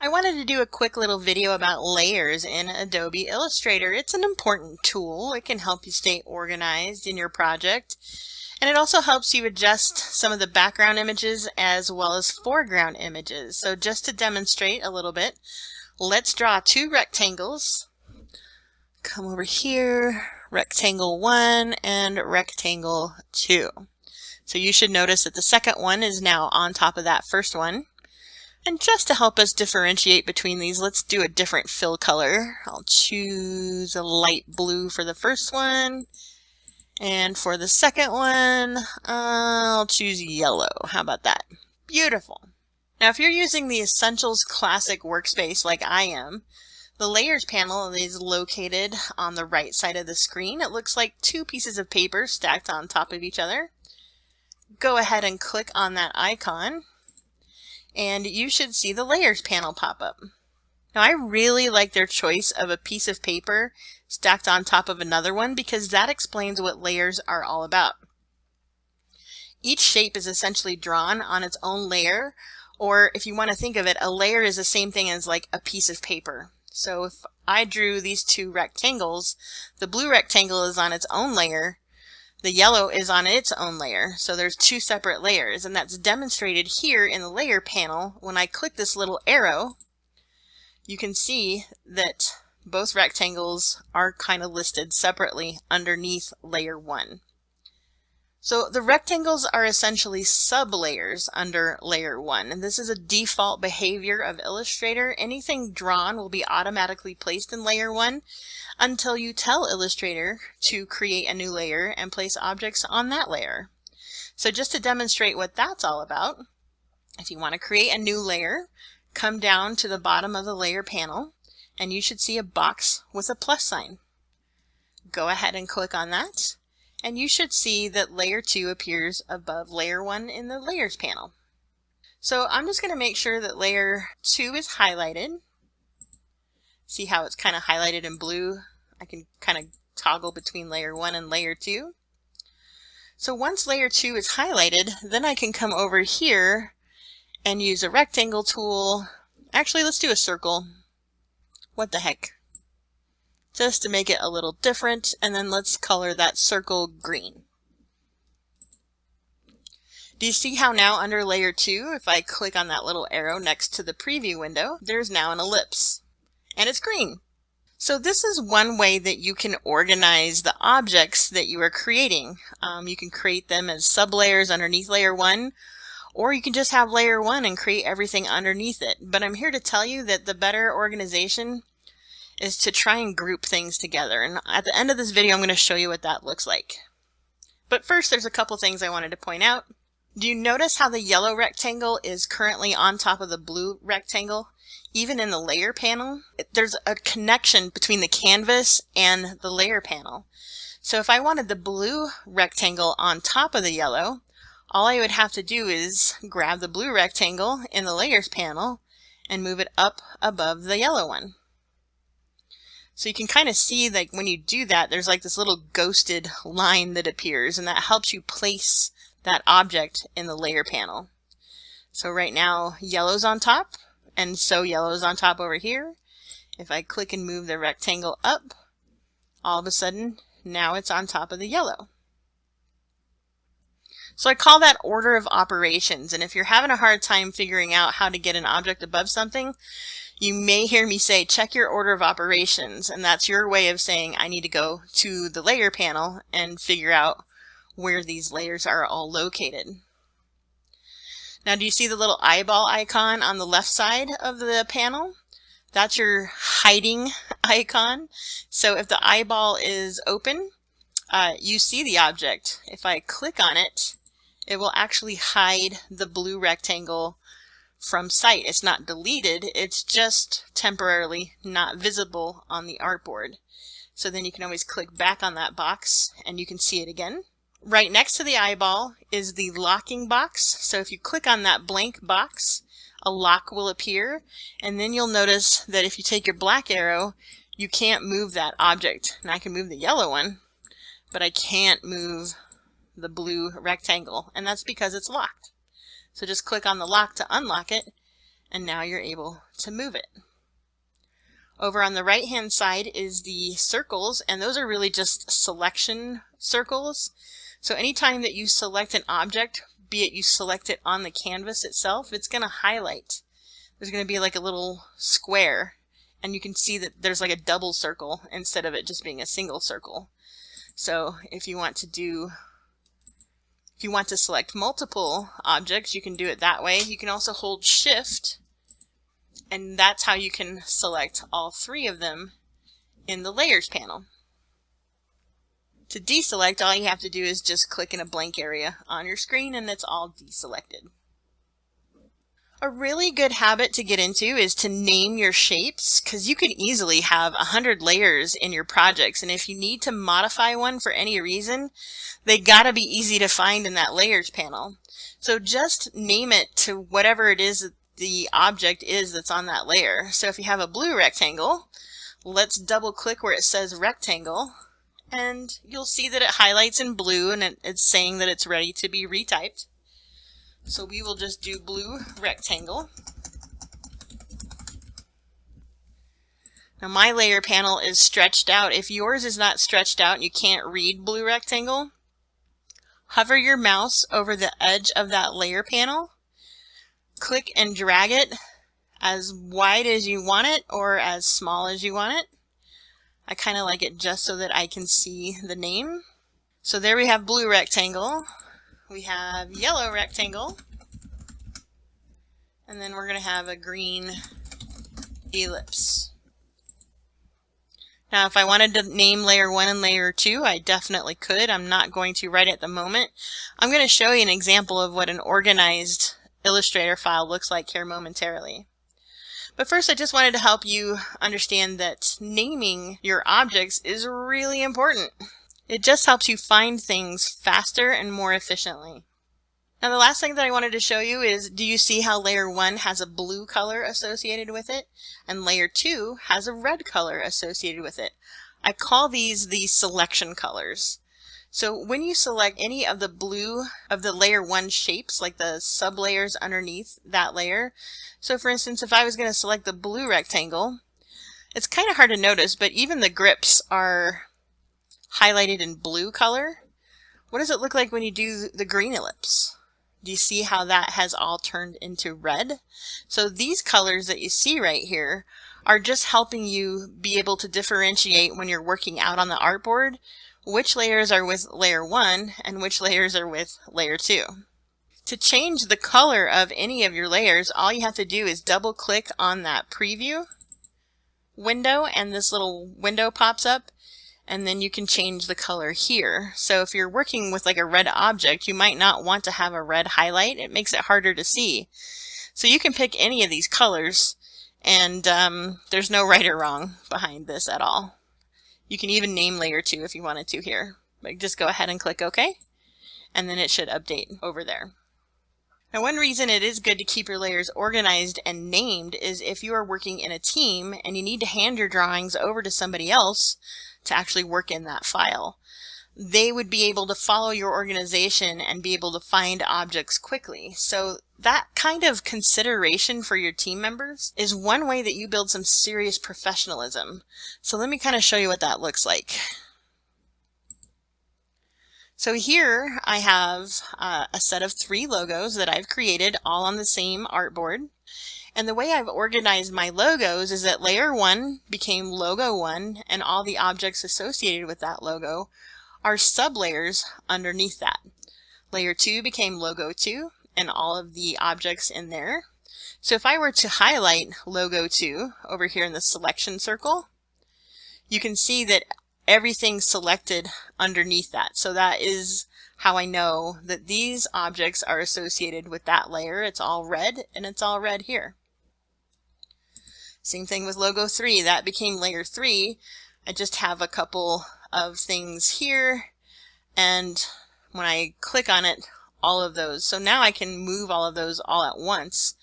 I wanted to do a quick little video about layers in Adobe Illustrator. It's an important tool. It can help you stay organized in your project. And it also helps you adjust some of the background images as well as foreground images. So just to demonstrate a little bit, let's draw two rectangles. Come over here, rectangle 1 and rectangle 2. So you should notice that the second one is now on top of that first one. And just to help us differentiate between these, let's do a different fill color. I'll choose a light blue for the first one. And for the second one, I'll choose yellow. How about that? Beautiful. Now, if you're using the Essentials Classic workspace like I am, the Layers panel is located on the right side of the screen. It looks like two pieces of paper stacked on top of each other. Go ahead and click on that icon, and you should see the Layers panel pop up. Now, I really like their choice of a piece of paper stacked on top of another one because that explains what layers are all about. Each shape is essentially drawn on its own layer, or if you want to think of it, a layer is the same thing as like a piece of paper. So if I drew these two rectangles, the blue rectangle is on its own layer, the yellow is on its own layer. So there's two separate layers, and that's demonstrated here in the layer panel. When I click this little arrow, you can see that both rectangles are kind of listed separately underneath layer 1. So the rectangles are essentially sub-layers under layer 1, and this is a default behavior of Illustrator. Anything drawn will be automatically placed in layer 1 until you tell Illustrator to create a new layer and place objects on that layer. So just to demonstrate what that's all about, if you want to create a new layer, come down to the bottom of the layer panel, and you should see a box with a plus sign. Go ahead and click on that, and you should see that layer 2 appears above layer 1 in the Layers panel. So I'm just going to make sure that layer 2 is highlighted. See how it's kind of highlighted in blue? I can kind of toggle between layer 1 and layer 2. So once layer 2 is highlighted, then I can come over here and use a rectangle tool. Actually, let's do a circle. What the heck? Just to make it a little different, and then let's color that circle green. Do you see how now under layer 2, if I click on that little arrow next to the preview window, there's now an ellipse, and it's green. So this is one way that you can organize the objects that you are creating. You can create them as sub-layers underneath layer 1, or you can just have layer 1 and create everything underneath it. But I'm here to tell you that the better organization is to try and group things together. And at the end of this video, I'm going to show you what that looks like. But first, there's a couple things I wanted to point out. Do you notice how the yellow rectangle is currently on top of the blue rectangle? Even in the layer panel, there's a connection between the canvas and the layer panel. So if I wanted the blue rectangle on top of the yellow, all I would have to do is grab the blue rectangle in the Layers panel and move it up above the yellow one. So you can kind of see, like, when you do that, there's like this little ghosted line that appears, and that helps you place that object in the layer panel. So right now, yellow's on top, and so yellow's on top over here. If I click and move the rectangle up, all of a sudden, now it's on top of the yellow. So I call that order of operations, and if you're having a hard time figuring out how to get an object above something, you may hear me say, check your order of operations, and that's your way of saying I need to go to the layer panel and figure out where these layers are all located. Now, do you see the little eyeball icon on the left side of the panel? That's your hiding icon. So if the eyeball is open, you see the object. If I click on it, it will actually hide the blue rectangle from sight. It's not deleted, it's just temporarily not visible on the artboard. So then you can always click back on that box and you can see it again. Right next to the eyeball is the locking box. So if you click on that blank box, a lock will appear, and then you'll notice that if you take your black arrow, you can't move that object. And I can move the yellow one, but I can't move the blue rectangle, and that's because it's locked. So just click on the lock to unlock it, And now you're able to move it. Over on the right hand side is the circles, and those are really just selection circles. So anytime that you select an object, be it you select it on the canvas itself, it's going to highlight. There's going to be like a little square, and you can see that there's like a double circle instead of it just being a single circle. So if you want to select multiple objects, you can do it that way. You can also hold Shift, and that's how you can select all three of them in the Layers panel. To deselect, all you have to do is just click in a blank area on your screen and it's all deselected. A really good habit to get into is to name your shapes, because you can easily have 100 layers in your projects, and if you need to modify one for any reason, they gotta be easy to find in that Layers panel. So just name it to whatever it is that the object is that's on that layer. So if you have a blue rectangle, let's double click where it says rectangle, and you'll see that it highlights in blue and it's saying that it's ready to be retyped. So we will just do blue rectangle. Now my layer panel is stretched out. If yours is not stretched out and you can't read blue rectangle, hover your mouse over the edge of that layer panel, click and drag it as wide as you want it or as small as you want it. I kind of like it just so that I can see the name. So there we have blue rectangle. We have yellow rectangle, and then we're going to have a green ellipse. Now if I wanted to name layer 1 and layer 2, I definitely could. I'm not going to right at the moment. I'm going to show you an example of what an organized Illustrator file looks like here momentarily. But first I just wanted to help you understand that naming your objects is really important. It just helps you find things faster and more efficiently. Now the last thing that I wanted to show you is, do you see how layer 1 has a blue color associated with it and layer 2 has a red color associated with it? I call these the selection colors. So when you select any of the blue of the layer 1 shapes, like the sublayers underneath that layer, so for instance if I was going to select the blue rectangle, it's kind of hard to notice, but even the grips are highlighted in blue color. What does it look like when you do the green ellipse? Do you see how that has all turned into red? So these colors that you see right here are just helping you be able to differentiate when you're working out on the artboard which layers are with layer 1 and which layers are with layer 2. To change the color of any of your layers, all you have to do is double click on that preview window and this little window pops up, and then you can change the color here. So if you're working with like a red object, you might not want to have a red highlight. It makes it harder to see. So you can pick any of these colors, and there's no right or wrong behind this at all. You can even name layer 2 if you wanted to here. But just go ahead and click OK, and then it should update over there. Now one reason it is good to keep your layers organized and named is if you are working in a team and you need to hand your drawings over to somebody else to actually work in that file. They would be able to follow your organization and be able to find objects quickly. So that kind of consideration for your team members is one way that you build some serious professionalism. So let me kind of show you what that looks like. So here I have a set of 3 logos that I've created all on the same artboard. And the way I've organized my logos is that layer 1 became logo 1 and all the objects associated with that logo are sublayers underneath that. Layer 2 became logo 2 and all of the objects in there. So if I were to highlight logo 2 over here in the selection circle, you can see that everything's selected underneath that. So that is how I know that these objects are associated with that layer. It's all red, and it's all red here. Same thing with logo 3. That became layer 3. I just have a couple of things here, and when I click on it, all of those. So now I can move all of those all at once,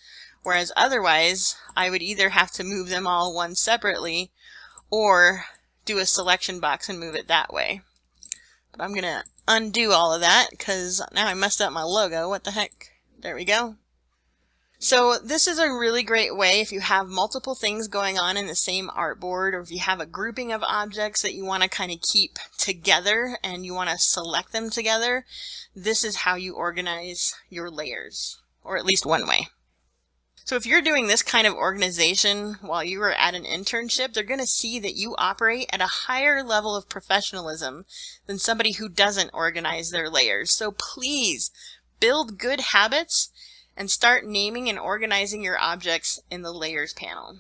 whereas otherwise I would either have to move them all one separately or do a selection box and move it that way. But I'm gonna undo all of that because now I messed up my logo. What the heck? There we go. So this is a really great way if you have multiple things going on in the same artboard, or if you have a grouping of objects that you want to kind of keep together and you want to select them together. This is how you organize your layers, or at least one way. So if you're doing this kind of organization while you are at an internship, they're going to see that you operate at a higher level of professionalism than somebody who doesn't organize their layers. So please build good habits and start naming and organizing your objects in the layers panel.